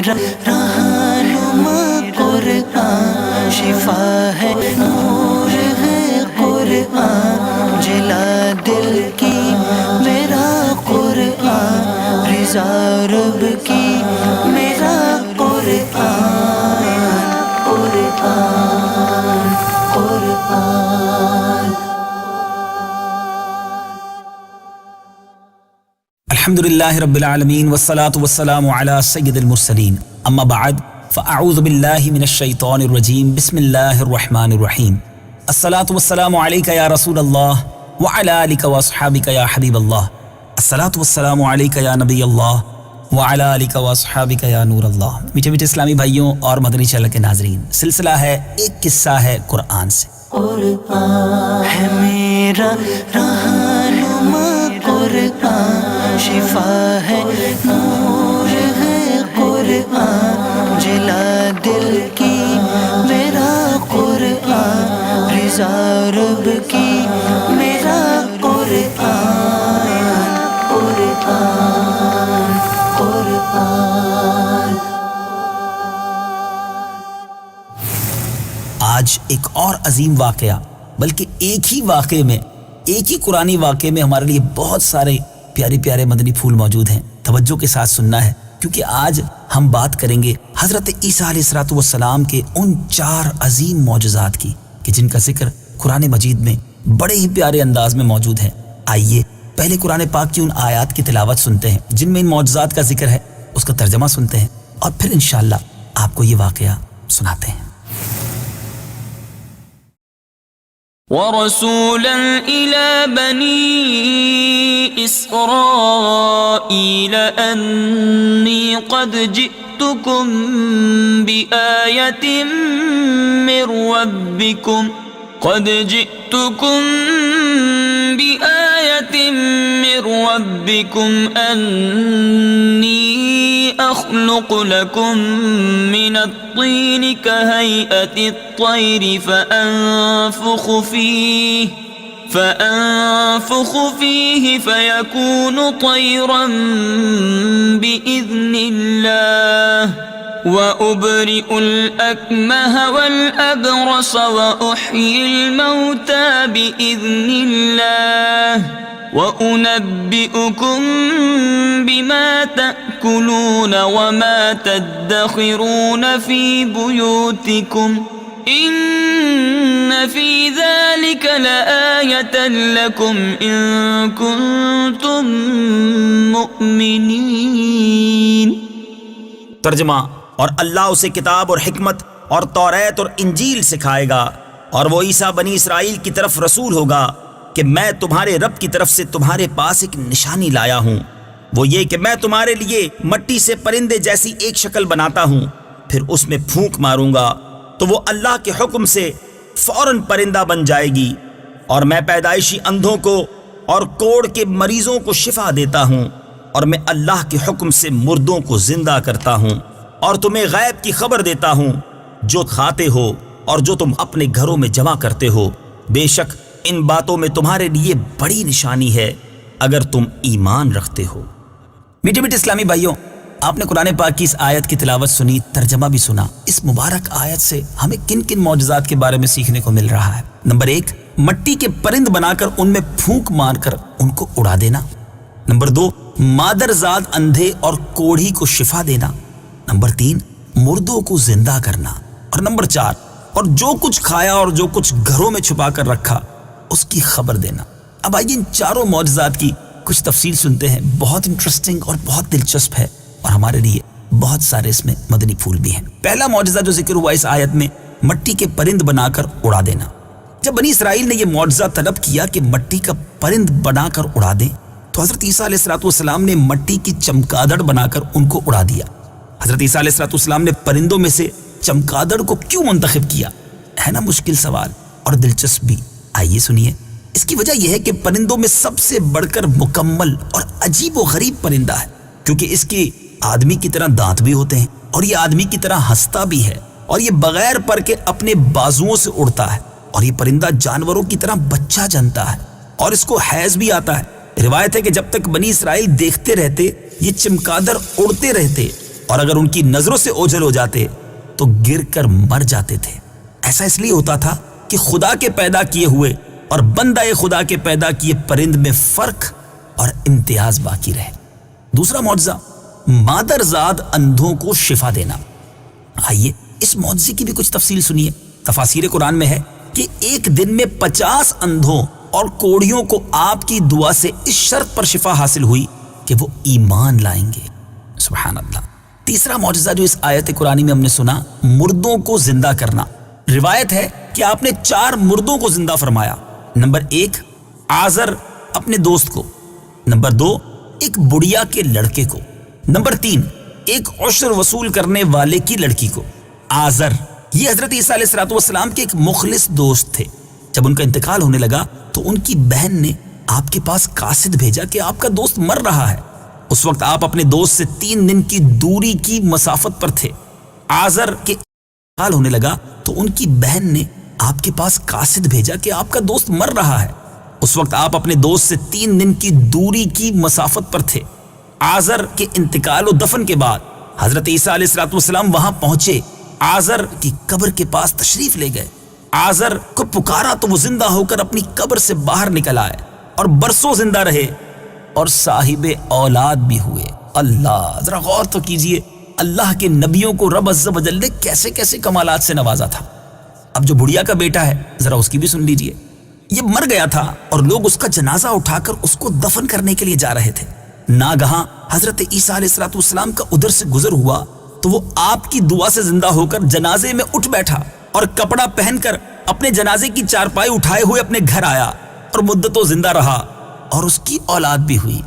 میرا رہنما قرآن، شفا ہے نور ہے قرآن، جلا دل کی میرا قرآن، رضا رب کی میرا قرآن، قرآن قرآن۔ الحمدللہ رب العالمین والصلاة والسلام علی سید المرسلین، اما بعد فاعوذ باللہ من الشیطان الرجیم، بسم اللہ الرحمن الرحیم۔ الصلاة والسلام علیکہ یا رسول اللہ وعلی آلکہ واصحابکہ یا حبیب اللہ، الصلاة والسلام علیکہ یا نبی اللہ وعلی آلکہ واصحابکہ یا نور اللہ۔ میٹھے میٹھے اسلامی بھائیوں اور مدنی چینل کے ناظرین، سلسلہ ہے ایک قصہ ہے قرآن سے۔ قرآن ہے میرا رہنما قرآن، شفا ہے نور ہے قرآن، جلا دل کی میرا قرآن، رضا رب کی میرا قرآن، قرآن قرآن۔ آج ایک اور عظیم واقعہ، بلکہ ایک ہی واقعے میں، ایک ہی قرآنی واقعے میں ہمارے لیے بہت سارے پیارے پیارے مدنی پھول موجود ہیں۔ توجہ کے ساتھ سننا ہے، کیونکہ آج ہم بات کریں گے حضرت عیسیٰ علیہ السلام کے ان 4 عظیم معجزات کی کہ جن کا ذکر قرآن مجید میں بڑے ہی پیارے انداز میں موجود ہے۔ آئیے پہلے قرآن پاک کی ان آیات کی تلاوت سنتے ہیں جن میں ان معجزات کا ذکر ہے، اس کا ترجمہ سنتے ہیں، اور پھر انشاءاللہ آپ کو یہ واقعہ سناتے ہیں۔ وَرَسُولًا إِلَى بَنِي إِسْرَائِيلَ أَنِّي قَدْ جِئْتُكُمْ بِآيَةٍ مِّن رَّبِّكُمْ أَنِّي أَخْلُقُ لَكُم مِّنَ الطِّينِ كَهَيْئَةِ الطَّيْرِ فَأَنفُخُ فِيهِ فَيَكُونُ طَيْرًا بِإِذْنِ اللَّهِ وَأُبْرِئُ الْأَكْمَهَ وَالْأَبْرَصَ وَأُحْيِي الْمَوْتَى بِإِذْنِ اللَّهِ وَأُنَبِّئُكُم بِمَا تَأْكُلُونَ وَمَا تَدَّخِرُونَ فِي بُيُوتِكُمْ إِنَّ فِي ذَلِكَ لَآيَةً لَكُمْ إِن كُنتُم مُّؤْمِنِينَ۔ ترجمہ: اور اللہ اسے کتاب اور حکمت اور توریت اور انجیل سکھائے گا، اور وہ عیسیٰ بنی اسرائیل کی طرف رسول ہوگا کہ میں تمہارے رب کی طرف سے تمہارے پاس ایک نشانی لایا ہوں، وہ یہ کہ میں تمہارے لیے مٹی سے پرندے جیسی ایک شکل بناتا ہوں، پھر اس میں پھونک ماروں گا تو وہ اللہ کے حکم سے فوراً پرندہ بن جائے گی، اور میں پیدائشی اندھوں کو اور کوڑ کے مریضوں کو شفا دیتا ہوں، اور میں اللہ کے حکم سے مردوں کو زندہ کرتا ہوں، اور تمہیں غیب کی خبر دیتا ہوں جو کھاتے ہو اور جو تم اپنے گھروں میں جمع کرتے ہو۔ بے شک ان باتوں میں تمہارے لیے بڑی نشانی ہے اگر تم ایمان رکھتے ہو۔ میٹھے میٹھے اسلامی بھائیوں، آپ نے قرآن پاک کی اس آیت کی تلاوت سنی، ترجمہ بھی سنا۔ اس مبارک آیت سے ہمیں کن کن معجزات کے بارے میں سیکھنے کو مل رہا ہے؟ نمبر 1، مٹی کے پرند بنا کر ان میں پھونک مار کر ان کو اڑا دینا۔ نمبر 2، مادرزاد اندھے اور کوڑھی کو شفا دینا۔ نمبر 3، مردوں کو زندہ کرنا۔ اور نمبر 4، اور جو کچھ کھایا اور جو کچھ گھروں میں چھپا کر رکھا اس کی خبر دینا۔ اب آئیے ان چاروں معجزات کی کچھ تفصیل سنتے ہیں، بہت انٹرسٹنگ اور بہت دلچسپ ہے، اور ہمارے لیے بہت سارے اس میں مدنی پھول بھی ہیں۔ پہلا معجزہ جو ذکر ہوا اس آیت میں، مٹی کے پرند بنا کر اڑا دینا۔ جب بنی اسرائیل نے یہ معجزہ طلب کیا کہ مٹی کا پرند بنا کر اڑا دیں، تو حضرت عیسیٰ علیہ السلام نے مٹی کی چمگادڑ بنا کر ان کو اڑا دیا۔ حضرت عیسیٰ علیہ السلام نے پرندوں میں سے چمگادڑ کو کیوں منتخب کیا؟ ہے نا مشکل سوال اور دلچسپ بھی۔ آئیے سنیے۔ اس کی وجہ یہ ہے کہ پرندوں میں سب سے بڑھ کر مکمل اور عجیب و غریب پرندہ ہے، کیونکہ اس کے آدمی کی طرح دانت بھی ہوتے ہیں، اور یہ آدمی کی طرح ہنستا بھی ہے، اور یہ بغیر پر کے اپنے بازوؤں سے اڑتا ہے، اور یہ پرندہ جانوروں کی طرح بچہ جنتا ہے، اور اس کو حیض بھی آتا ہے۔ روایت ہے کہ جب تک بنی اسرائیل دیکھتے رہتے، یہ چمگادڑ اڑتے رہتے، اور اگر ان کی نظروں سے اوجھل ہو جاتے تو گر کر مر جاتے تھے۔ ایسا اس لیے ہوتا تھا کہ خدا کے پیدا کیے ہوئے اور بندہ خدا کے پیدا کیے پرند میں فرق اور امتیاز باقی رہے۔ دوسرا معجزہ، مادرزاد اندھوں کو شفا دینا۔ آئیے اس معجزے کی بھی کچھ تفصیل سنیے۔ تفاسیر قرآن میں ہے کہ ایک دن میں 50 اندھوں اور کوڑیوں کو آپ کی دعا سے اس شرط پر شفا حاصل ہوئی کہ وہ ایمان لائیں گے۔ سبحان اللہ۔ تیسرا معجزہ جو اس آیت قرآنی میں ہم نے سنا، مردوں کو زندہ کرنا۔ روایت ہے کہ آپ نے 4 مردوں کو زندہ فرمایا۔ نمبر 1 آزر اپنے دوست کو، نمبر 2 ایک بڑھیا کے لڑکے کو، نمبر 3 ایک عشر وصول کرنے والے کی لڑکی کو۔ آزر یہ حضرت عیسیٰ علیہ السلام کے ایک مخلص دوست تھے۔ جب ان کا انتقال ہونے لگا تو ان کی بہن نے آپ کے پاس قاصد بھیجا کہ آپ کا دوست مر رہا ہے۔ اس وقت آپ اپنے دوست سے 3 دن کی دوری کی مسافت پر تھے۔ آزر کے انتقال ہونے لگا تو ان کی بہن نے آپ کے پاس قاصد بھیجا کہ آپ کا دوست مر رہا ہے۔ اس وقت آپ اپنے دوست سے 3 دن کی دوری کی مسافت پر تھے۔ آزر کے انتقال و دفن کے بعد حضرت عیسیٰ علیہ السلام وہاں پہنچے، آزر کی قبر کے پاس تشریف لے گئے۔ آزر کو پکارا تو وہ زندہ ہو کر اپنی قبر سے باہر نکل آئے اور برسوں زندہ رہے اور صاحب اولاد بھی ہوئے۔ اللہ، ذرا غور تو کیجئے، اللہ کے نبیوں کو رب عز و جل نے کیسے کیسے کمالات سے نوازا تھا۔ اب جو بڑھیا کا بیٹا ہے ذرا اس کی بھی سن لیجئے۔ یہ مر گیا تھا اور لوگ اس کا جنازہ اٹھا کر اس کو دفن کرنے کے لیے جا رہے تھے۔ ناگہاں حضرت عیسیٰ علیہ السلام کا ادھر سے گزر ہوا تو وہ آپ کی دعا سے زندہ ہو کر جنازے میں اٹھ بیٹھا اور کپڑا پہن کر اپنے جنازے کی چارپائی اٹھائے ہوئے اپنے گھر آیا اور مدتوں زندہ رہا اور اس کی اولاد بھی ہوئی۔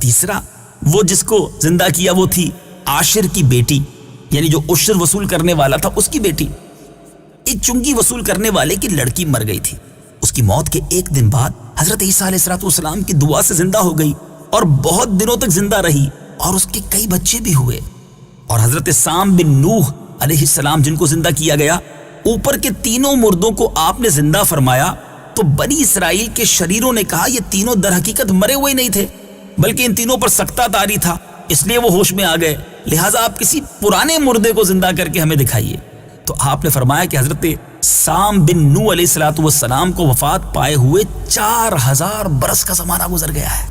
تیسرا، وہ جس کو زندہ کیا وہ تھی عاشر کی بیٹی، یعنی جو عشر وصول کرنے والا تھا اس کی بیٹی۔ ایک چنگی وصول کرنے والے کی لڑکی مر گئی تھی۔ اس کی موت کے 1 دن بعد حضرت عیسیٰ علیہ السلام کی دعا سے زندہ ہو گئی اور بہت دنوں تک زندہ رہی اور اس کے کئی بچے بھی ہوئے۔ اور حضرت سام بن نوح علیہ السلام جن کو زندہ کیا گیا، اوپر کے 3 مردوں کو آپ نے زندہ فرمایا تو بنی اسرائیل کے شریروں نے کہا یہ تینوں در حقیقت مرے ہوئے نہیں تھے، بلکہ ان تینوں پر سکتہ طاری تھا، اس لیے وہ ہوش میں آ گئے، لہٰذا آپ کسی پرانے مردے کو زندہ کر کے ہمیں دکھائیے۔ تو آپ نے فرمایا کہ حضرت سام بن نوح علیہ السلام کو وفات پائے ہوئے 4000 برس کا زمانہ گزر گیا ہے۔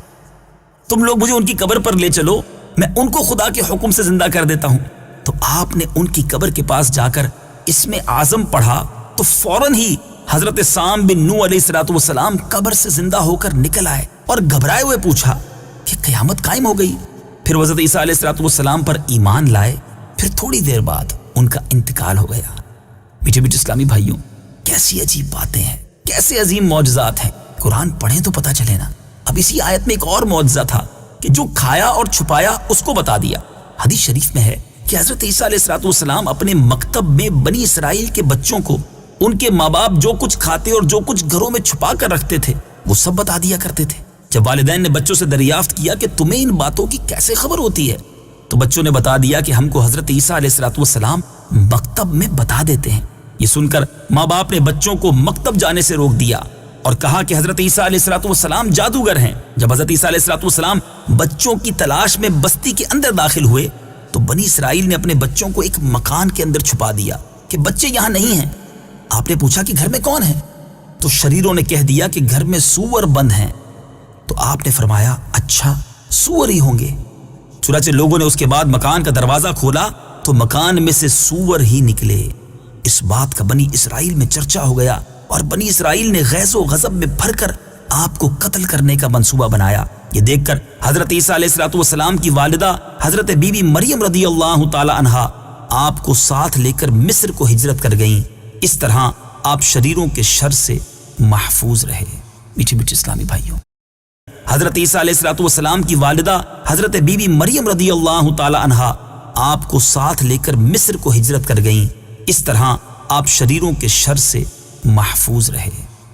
تم لوگ مجھے ان کی قبر پر لے چلو، میں ان کو خدا کے حکم سے زندہ کر دیتا ہوں۔ تو آپ نے ان کی قبر کے پاس جا کر اس میں اعظم پڑھا تو فوراً ہی حضرت سام بن نوح علیہ السلام قبر سے زندہ ہو کر نکل آئے اور گھبرائے ہوئے پوچھا کہ قیامت قائم ہو گئی۔ پھر حضرت عیسیٰ علیہ السلام پر ایمان لائے۔ پھر تھوڑی دیر بعد ان کا انتقال ہو گیا۔ میٹھے میٹھے اسلامی بھائیوں، کیسی عجیب باتیں ہیں، کیسے عظیم معجزات ہیں۔ قرآن پڑھیں تو پتہ چلے نا۔ اب اسی آیت میں ایک اور معجزہ تھا کہ جو کھایا اور چھپایا اس کو بتا دیا۔ حدیث شریف میں ہے کہ حضرت عیسیٰ علیہ السلام اپنے مکتب میں بنی اسرائیل کے بچوں کو ان کے ماں باپ جو کچھ کھاتے اور جو کچھ گھروں میں چھپا کر رکھتے تھے وہ سب بتا دیا کرتے تھے۔ جب والدین نے بچوں سے دریافت کیا کہ تمہیں ان باتوں کی کیسے خبر ہوتی ہے، تو بچوں نے بتا دیا کہ ہم کو حضرت عیسیٰ علیہ السلام مکتب میں بتا دیتے ہیں۔ یہ سن کر ماں باپ نے بچوں کو مکتب جانے سے روک دیا اور کہا کہ حضرت عیسیٰ علیہ السلام جادوگر ہیں۔ جب حضرت عیسیٰ علیہ السلام بچوں کی تلاش میں بستی کے اندر داخل ہوئے تو بنی اسرائیل نے اپنے بچوں کو ایک مکان کے اندر چھپا دیا کہ بچے یہاں نہیں ہیں۔ آپ نے پوچھا کہ گھر میں کون ہے؟ تو شریروں نے کہہ دیا کہ گھر میں سور بند ہیں۔ تو آپ نے فرمایا اچھا، سور ہی ہوں گے۔ چنانچہ لوگوں نے اس کے بعد مکان کا دروازہ کھولا تو مکان میں سے سور ہی نکلے۔ اس بات کا بنی اسرائیل میں چرچا ہو گیا اور بنی اسرائیل نے غیظ و غضب میں بھر کر آپ کو قتل کرنے کا منصوبہ بنایا۔ یہ دیکھ کر حضرت عیسیٰ علیہ السلام کی والدہ حضرت بی بی مریم رضی اللہ تعالی عنہا آپ کو ساتھ لے کر مصر کو ہجرت کر گئیں۔ اس طرح آپ شریروں کے شر سے محفوظ رہے۔ میٹھے میٹھے اسلامی بھائیوں، حضرت عیسیٰ علیہ السلام کی والدہ حضرت بی بی مریم رضی اللہ تعالی عنہا آپ کو ساتھ لے کر مصر کو ہجرت کر گئیں۔ اس طرح آپ شریروں کے شر سے محفوظ رہے۔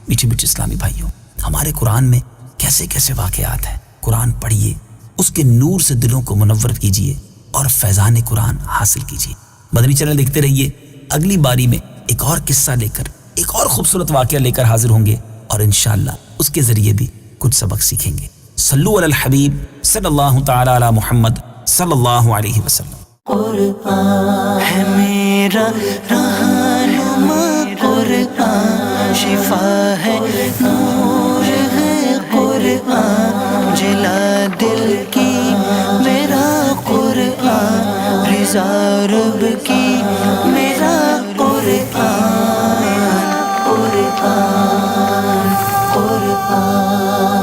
میٹھے میٹھے اسلامی بھائیوں، ہمارے قرآن میں کیسے کیسے واقعات ہیں۔ قرآن پڑھیے، اس کے نور سے دلوں کو منور کیجیے اور فیضان قرآن حاصل کیجیے۔ مدنی چینل دیکھتے رہیے۔ اگلی باری میں ایک اور قصہ لے کر، ایک اور خوبصورت واقعہ لے کر حاضر ہوں گے اور انشاءاللہ اس کے ذریعے بھی کچھ سبق سیکھیں گے۔ صلو علی الحبیب صلی اللہ تعالی علی محمد صلی اللہ علیہ وسلم۔ قرآن ہے میرا رہنما قرآن، شفا ہے نور ہے قرآن، جلا دل کی میرا قرآن، رضا رب کی میرا قرآن، قرآن قرآن